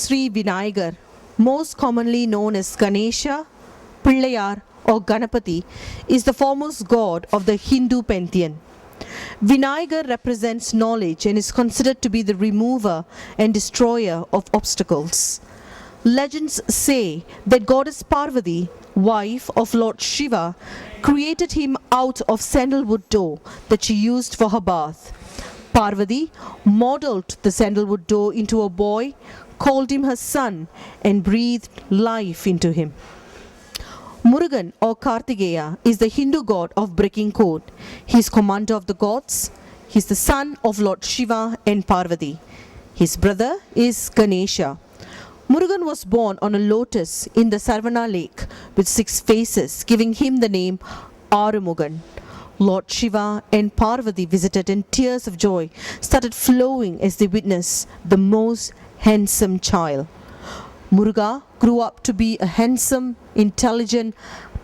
Sri Vinayagar, most commonly known as Ganesha, Pillayar or Ganapati, is the foremost god of the Hindu pantheon. Vinayagar represents knowledge and is considered to be the remover and destroyer of obstacles. Legends say that goddess Parvati, wife of Lord Shiva, created him out of sandalwood dough that she used for her bath. Parvati modeled the sandalwood dough into a boy, called him her son, and breathed life into him. Murugan or Kartigeya is the Hindu god of breaking code. He is commander of the gods. He is the son of Lord Shiva and Parvati. His brother is Ganesha. Murugan was born on a lotus in the Sarvana lake with 6 faces, giving him the name Arumugan. Lord Shiva and Parvati visited, and tears of joy started flowing as they witnessed the most handsome child. Muruga grew up to be a handsome, intelligent,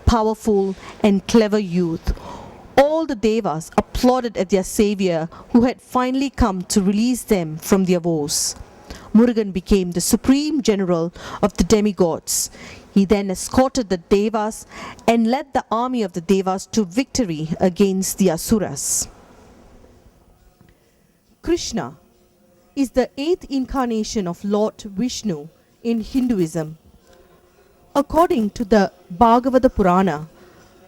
powerful, and clever youth. All the devas applauded at their savior, who had finally come to release them from their woes. Murugan became the supreme general of the demigods. He then escorted the devas and led the army of the devas to victory against the asuras. Krishna is the 8th incarnation of Lord Vishnu in Hinduism. According to the Bhagavata Purana,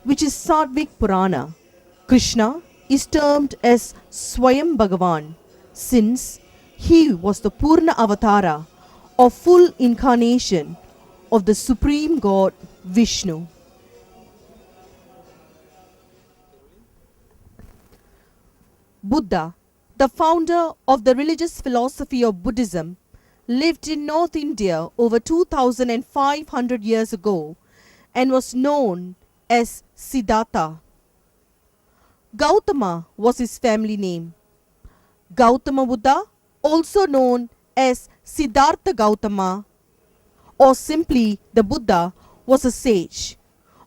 which is Satvik Purana, Krishna is termed as Swayam Bhagavan, since he was the Purna Avatara, or full incarnation of the supreme god Vishnu. Buddha, the founder of the religious philosophy of Buddhism, lived in North India over 2500 years ago and was known as Siddhartha. Gautama was his family name. Gautama Buddha, also known as Siddhartha Gautama or simply the Buddha, was a sage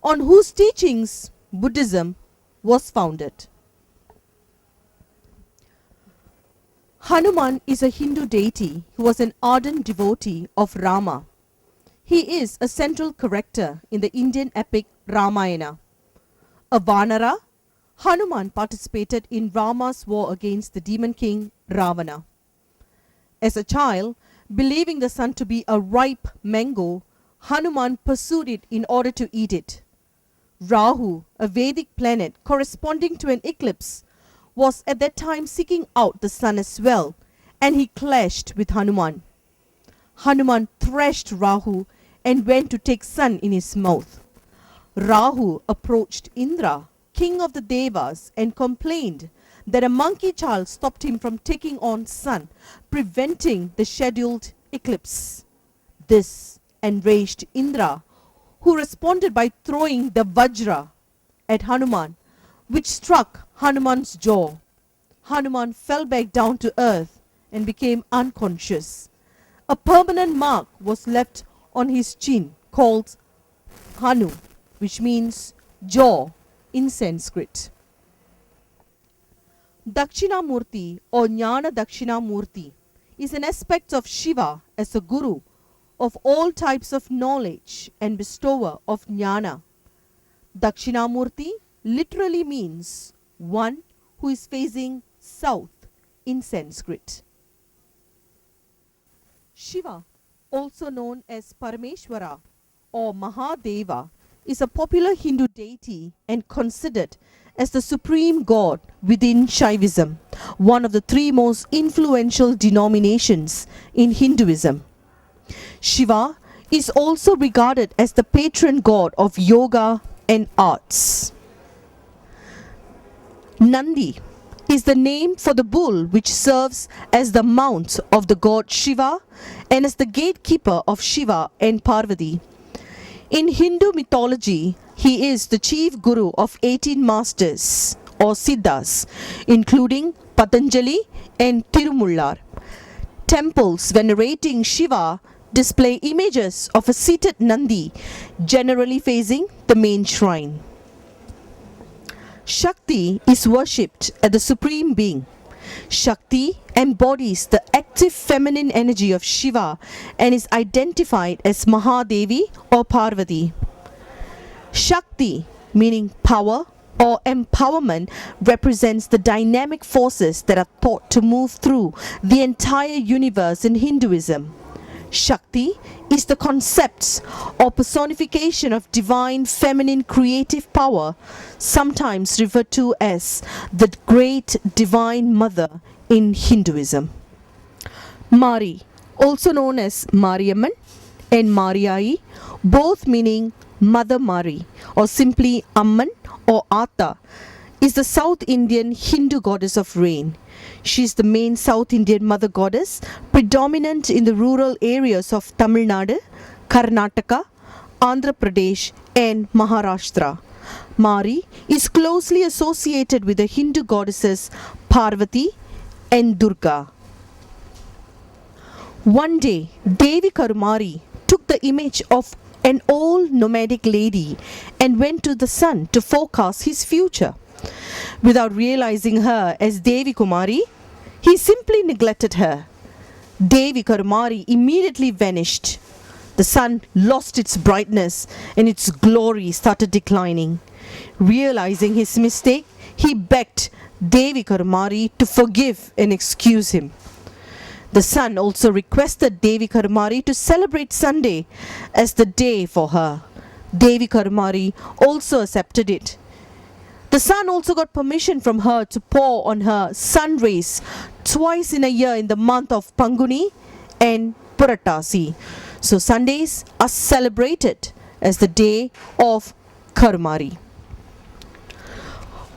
on whose teachings Buddhism was founded. Hanuman is a Hindu deity who was an ardent devotee of Rama. He is a central character in the Indian epic Ramayana. A Vanara, Hanuman participated in Rama's war against the demon king Ravana. As a child, believing the sun to be a ripe mango, Hanuman pursued it in order to eat it. Rahu, a Vedic planet corresponding to an eclipse, was at that time seeking out the sun as well, and he clashed with Hanuman. Hanuman thrashed Rahu and went to take sun in his mouth. Rahu approached Indra, king of the Devas, and complained that a monkey child stopped him from taking on sun, preventing the scheduled eclipse. This enraged Indra, who responded by throwing the Vajra at Hanuman, which struck Hanuman's jaw. Hanuman fell back down to earth and became unconscious. A permanent mark was left on his chin called Hanu, which means jaw in Sanskrit. Dakshinamurti or Jnana Dakshinamurti is an aspect of Shiva as a guru of all types of knowledge and bestower of jnana. Dakshinamurti literally means one who is facing south in Sanskrit. Shiva, also known as Parameshwara or Mahadeva, is a popular Hindu deity and considered as the supreme god within Shaivism, one of the 3 most influential denominations in Hinduism. Shiva is also regarded as the patron god of yoga and arts. Nandi is the name for the bull which serves as the mount of the god Shiva and as the gatekeeper of Shiva and Parvati. In Hindu mythology, he is the chief guru of 18 masters or siddhas, including Patanjali and Tirumullar. Temples venerating Shiva display images of a seated Nandi, generally facing the main shrine. Shakti is worshipped as the supreme being. Shakti embodies the active feminine energy of Shiva and is identified as Mahadevi or Parvati. Shakti, meaning power or empowerment, represents the dynamic forces that are thought to move through the entire universe in Hinduism. Shakti is the concept or personification of divine feminine creative power, sometimes referred to as the great divine mother in Hinduism. Mari, also known as Mariamman and Mariai, both meaning Mother Mari or simply Amman or Ata, is the South Indian Hindu goddess of rain. She is the main South Indian mother goddess, predominant in the rural areas of Tamil Nadu, Karnataka, Andhra Pradesh and Maharashtra. Mari is closely associated with the Hindu goddesses Parvati and Durga. One day, Devi Karumari took the image of an old nomadic lady and went to the sun to forecast his future. Without realizing her as Devi Kumari, he simply neglected her. Devi Karumari immediately vanished. The sun lost its brightness and its glory started declining. Realizing his mistake, he begged Devi Karumari to forgive and excuse him. The sun also requested Devi Karumari to celebrate Sunday as the day for her. Devi Karumari also accepted it. The sun also got permission from her to pour on her sun rays twice in a year in the month of Panguni and Puratasi. So Sundays are celebrated as the day of Karumari.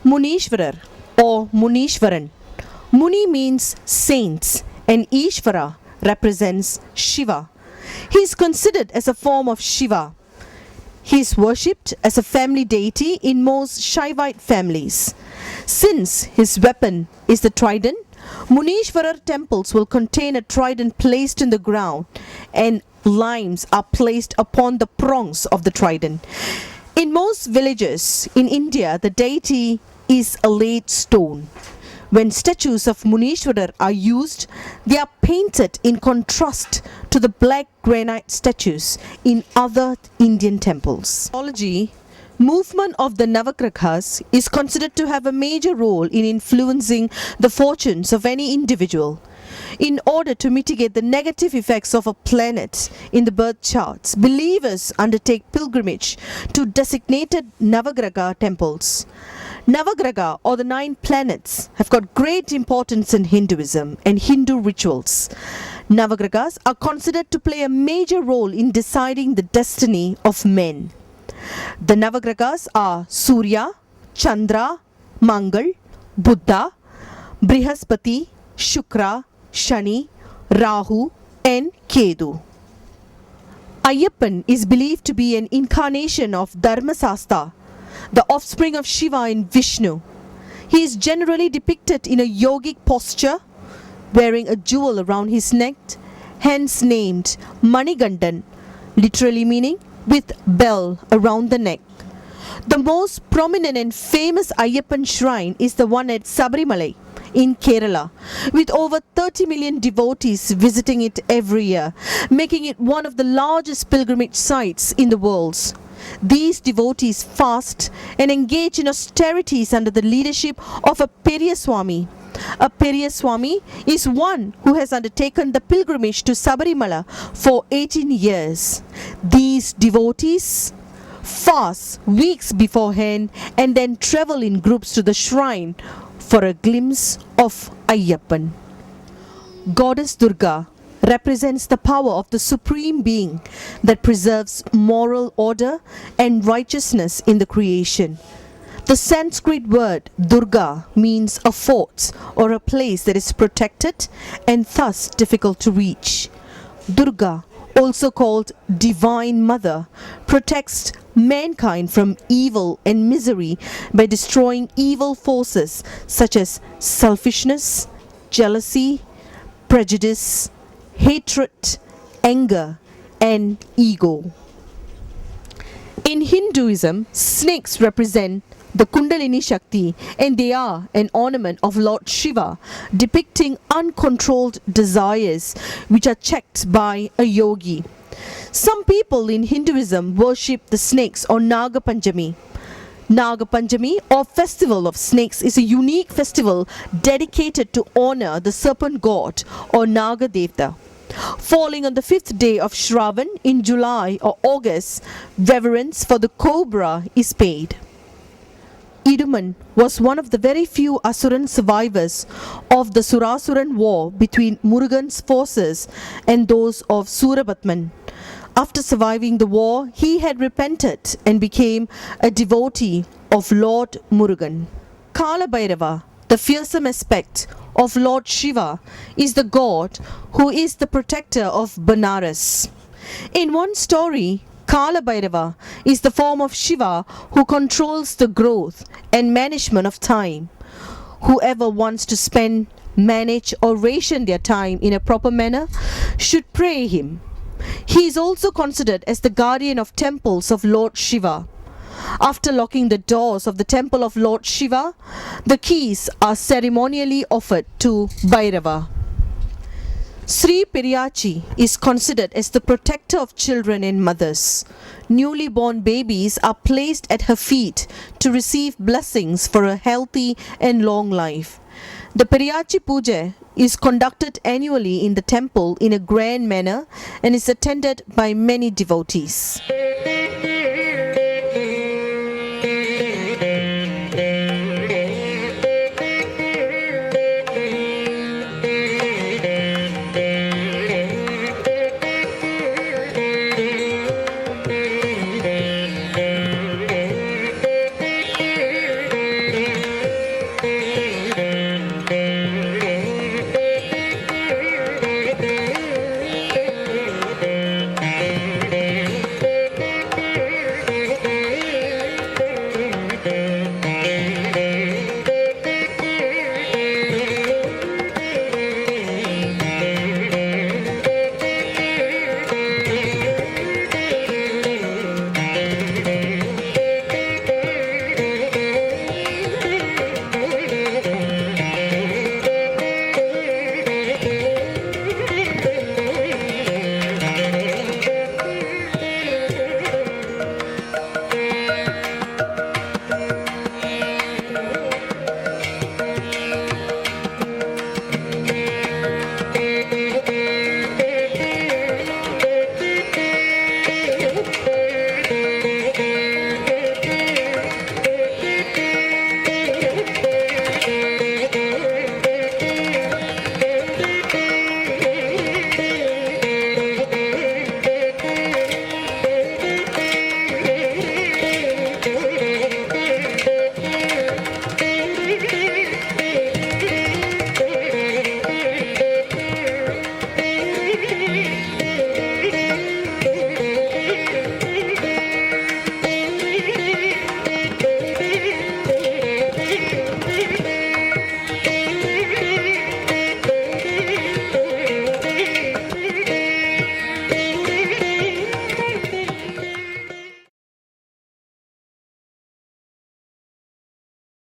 Munishwarar or Munishwaran. Muni means saints and Ishvara represents Shiva. He is considered as a form of Shiva. He is worshipped as a family deity in most Shaivite families. Since his weapon is the trident, Munishwarar temples will contain a trident placed in the ground and limes are placed upon the prongs of the trident. In most villages in India, the deity is a laid stone. When statues of Munishwarar are used, they are painted in contrast to the black granite statues in other Indian temples. Astrology, movement of the Navagrahas is considered to have a major role in influencing the fortunes of any individual. In order to mitigate the negative effects of a planet in the birth charts, believers undertake pilgrimage to designated Navagraha temples. Navagraha or the 9 planets have got great importance in Hinduism and Hindu rituals. Navagrahas are considered to play a major role in deciding the destiny of men. The Navagrahas are Surya, Chandra, Mangal, Buddha, Brihaspati, Shukra, Shani, Rahu and Ketu. Ayyappan is believed to be an incarnation of Dharmasastha, the offspring of Shiva and Vishnu. He is generally depicted in a yogic posture, wearing a jewel around his neck, hence named Manigandan, literally meaning with bell around the neck. The most prominent and famous Ayyappan shrine is the one at Sabarimalai in Kerala, with over 30 million devotees visiting it every year, making it one of the largest pilgrimage sites in the world. These devotees fast and engage in austerities under the leadership of a Periyaswamy. A Periyaswamy is one who has undertaken the pilgrimage to Sabarimala for 18 years. These devotees fast weeks beforehand and then travel in groups to the shrine for a glimpse of Ayyappan. Goddess Durga represents the power of the Supreme Being that preserves moral order and righteousness in the creation. The Sanskrit word Durga means a fort or a place that is protected and thus difficult to reach. Durga, also called Divine Mother, protects mankind from evil and misery by destroying evil forces such as selfishness, jealousy, prejudice, hatred, anger, and ego. In Hinduism, snakes represent the Kundalini Shakti, and they are an ornament of Lord Shiva, depicting uncontrolled desires which are checked by a yogi. Some people in Hinduism worship the snakes on Naga Panchami. Naga Panchami, or Festival of Snakes, is a unique festival dedicated to honor the serpent god or Naga Devta. Falling on the 5th day of Shravan in July or August, reverence for the cobra is paid. Iduman was one of the very few Asuran survivors of the Surasuran war between Murugan's forces and those of Surabatman. After surviving the war, he had repented and became a devotee of Lord Murugan. Kala Bhairava, the fearsome aspect of Lord Shiva, is the god who is the protector of Banaras. In one story, Kala Bhairava is the form of Shiva who controls the growth and management of time. Whoever wants to spend, manage, or ration their time in a proper manner should pray him. He is also considered as the guardian of temples of Lord Shiva. After locking the doors of the temple of Lord Shiva, the keys are ceremonially offered to Bhairava. Sri Periyachi is considered as the protector of children and mothers. Newly born babies are placed at her feet to receive blessings for a healthy and long life. The Periyachi Puja is conducted annually in the temple in a grand manner and is attended by many devotees.